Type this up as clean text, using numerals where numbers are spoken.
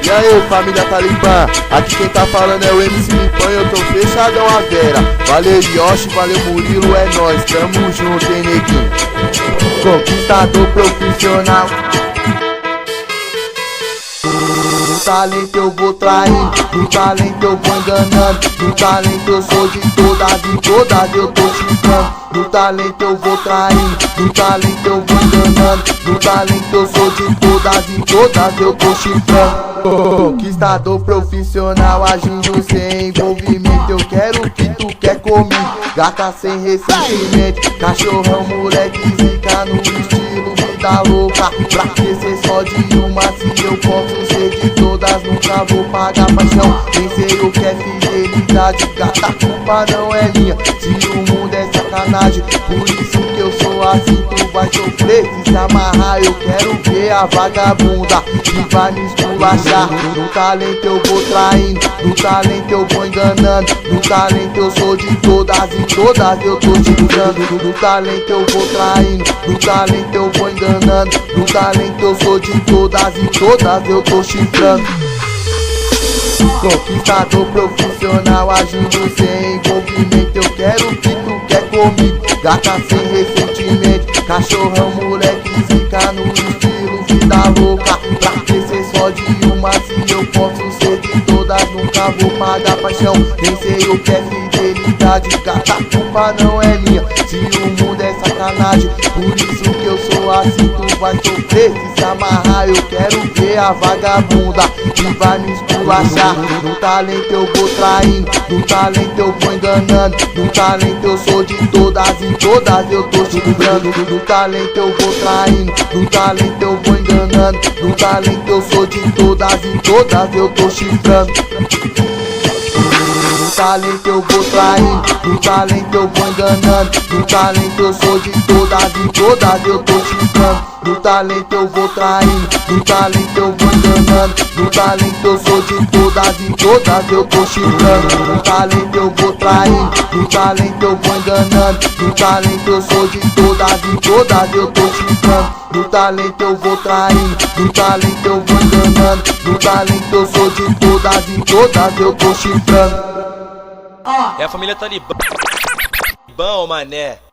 E aí, família Talibã, aqui quem tá falando é o MC Limpão e eu tô fechadão a Vera. Valeu Yoshi, valeu Murilo, é nóis, tamo junto, hein, neguinho. Conquistador profissional. No talento eu vou traindo, no talento eu vou enganando, no talento eu sou de todas e todas eu tô chifrando. No talento eu vou traindo, no talento eu vou enganando, no talento eu sou de todas e todas eu tô chifrando. Conquistador profissional agindo sem envolvimento. Eu quero o que tu quer comigo, gata sem ressentimento, cachorrão moleque zica no estilo vida louca. Pra que ser só de uma se eu posso ser de todas? Nunca vou pagar paixão, nem sei o que é fidelidade. Gata, a culpa não é minha, se o mundo é sacanagem. Por isso que eu sou assim, tu vai sofrer se se amarrar. Eu quero ver a vagabunda que vai me esculachar. No talento eu vou traindo, no talento eu vou enganando, no talento eu sou de todas e todas eu tô te dando. No talento eu vou traindo, no talento eu vou enganando, no talento eu sou de todas e todas eu tô chifrando. Conquistador profissional agindo sem envolvimento. Eu quero o que tu quer comigo, gata sem ressentimento, cachorrão moleque zica no estilo vida louca. Pra que ser só de uma se eu posso ser de todas? Nunca vou pagar paixão, nem sei o que é fidelidade. Gata, a culpa não é minha, se o mundo é sacanagem. Por isso que eu sou assim, tu vai sofrer se se amarrar. Eu quero ver a vagabunda que vai me esculachar. No talento eu vou traindo, no talento eu vou enganando, no talento eu sou de todas e todas eu tô chifrando. No talento eu vou traindo, no talento eu vou enganando, no talento eu sou de todas e todas eu tô chifrando. No talento eu vou traindo, no talento eu vou enganando, no talento eu sou de todas e todas eu tô chifrando. No talento eu vou traindo, no talento eu vou enganando, no talento eu sou de todas e todas eu tô chifrando. No talento eu vou traindo, no talento eu vou enganando, no talento eu sou de todas e todas eu tô chifrando. No talento eu vou traindo, no talento eu vou enganando, no talento eu sou de todas e todas eu tô chifrando. É a família Talibã, mané.